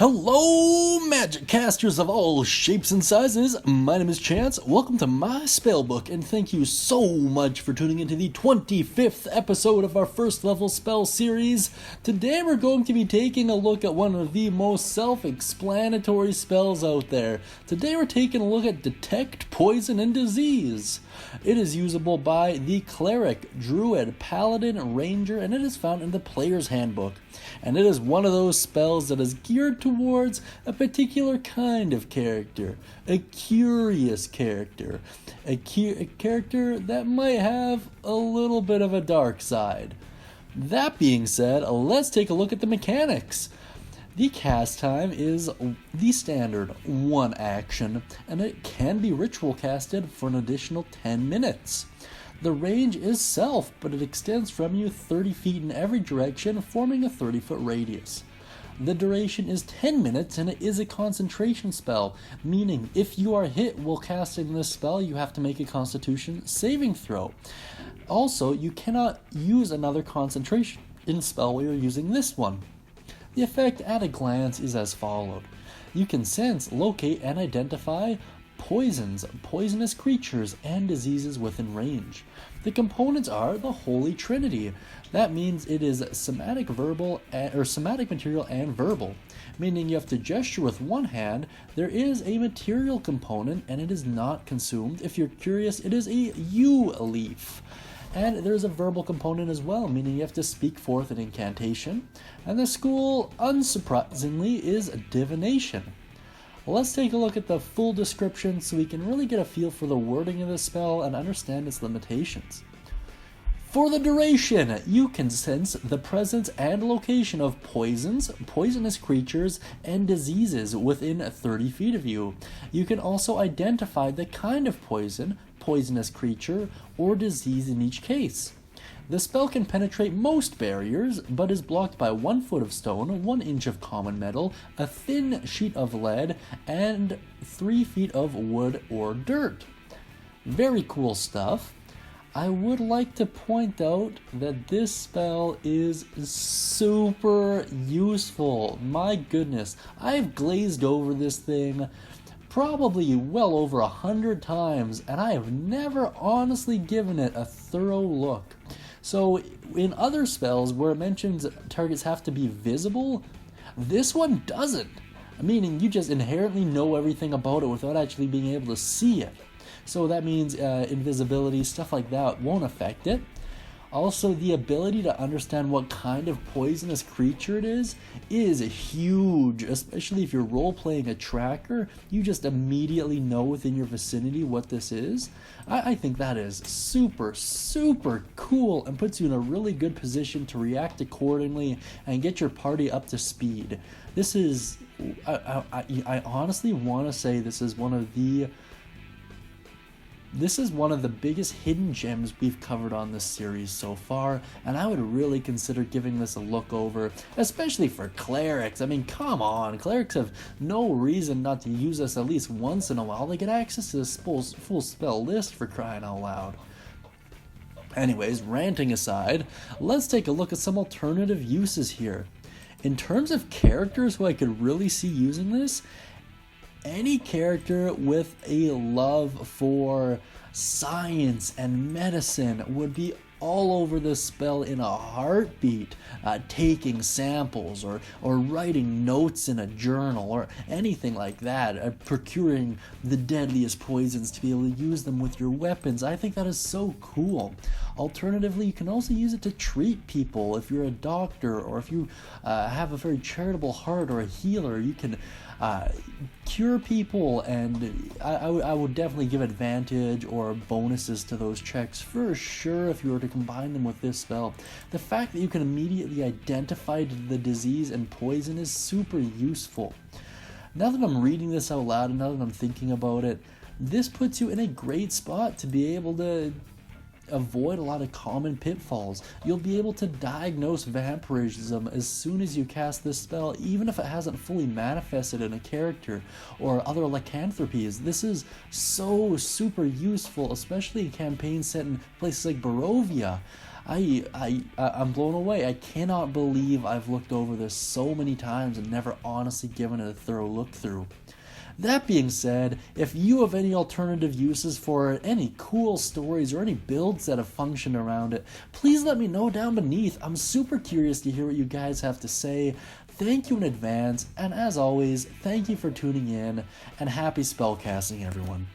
Hello, magic casters of all shapes and sizes. My name is Chance. Welcome to my Spellbook, and thank you so much for tuning into the 25th episode of our first level spell series. Today we're going to be taking a look at one of the most self-explanatory spells out there. Today we're taking a look at Detect Poison and Disease. It is usable by the Cleric, Druid, Paladin, Ranger, and it is found in the Player's Handbook. And it is one of those spells that is geared towards a particular kind of character, a curious character, a character that might have a little bit of a dark side. That being said, let's take a look at the mechanics. The cast time is the standard 1 action, and it can be ritual casted for an additional 10 minutes. The range is self, but it extends from you 30 feet in every direction, forming a 30-foot radius. The duration is 10 minutes, and it is a concentration spell, meaning if you are hit while casting this spell, you have to make a Constitution saving throw. Also, you cannot use another concentration spell while you're using this one. The effect at a glance is as followed. You can sense, locate, and identify poisons, poisonous creatures, and diseases within range. The components are the Holy Trinity. That means it is somatic material and verbal, meaning you have to gesture with one hand. There is a material component, and it is not consumed. If you're curious, it is a yew leaf. And there's a verbal component as well, meaning you have to speak forth an incantation. And the school, unsurprisingly, is Divination. Let's take a look at the full description so we can really get a feel for the wording of this spell and understand its limitations. For the duration, you can sense the presence and location of poisons, poisonous creatures, and diseases within 30 feet of you. You can also identify the kind of poison, poisonous creature, or disease in each case. The spell can penetrate most barriers, but is blocked by 1 foot of stone, 1 inch of common metal, a thin sheet of lead, and 3 feet of wood or dirt. Very cool stuff. I would like to point out that this spell is super useful. My goodness, I've glazed over this thing probably well over 100 times, and I have never honestly given it a thorough look. So in other spells where it mentions targets have to be visible, this one doesn't, meaning you just inherently know everything about it without actually being able to see it. So that means invisibility, stuff like that won't affect it. Also, the ability to understand what kind of poisonous creature it is huge, especially if you're role-playing a tracker. You just immediately know within your vicinity what this is. I think that is super, super cool and puts you in a really good position to react accordingly and get your party up to speed. This is, I honestly want to say this is one of the biggest hidden gems we've covered on this series so far, and I would really consider giving this a look over, especially for clerics. I mean, come on, clerics have no reason not to use this at least once in a while. They get access to this full spell list, for crying out loud. Anyways, ranting aside, let's take a look at some alternative uses here. In terms of characters who I could really see using this, any character with a love for science and medicine would be all over this spell in a heartbeat, taking samples or writing notes in a journal or anything like that, procuring the deadliest poisons to be able to use them with your weapons. I think that is so cool. Alternatively, you can also use it to treat people. If you're a doctor or if you have a very charitable heart or a healer, you can cure people, and I would definitely give advantage or bonuses to those checks for sure if you were to combine them with this spell. The fact that you can immediately identify the disease and poison is super useful. Now that I'm reading this out loud and now that I'm thinking about it, this puts you in a great spot to be able to avoid a lot of common pitfalls. You'll be able to diagnose vampirism as soon as you cast this spell, even if it hasn't fully manifested in a character or other lycanthropies. This is so super useful, especially in campaigns set in places like Barovia. I'm blown away. I cannot believe I've looked over this so many times and never honestly given it a thorough look through. That being said, if you have any alternative uses for it, any cool stories, or any builds that have functioned around it, please let me know down beneath. I'm super curious to hear what you guys have to say. Thank you in advance, and as always, thank you for tuning in, and happy spellcasting, everyone.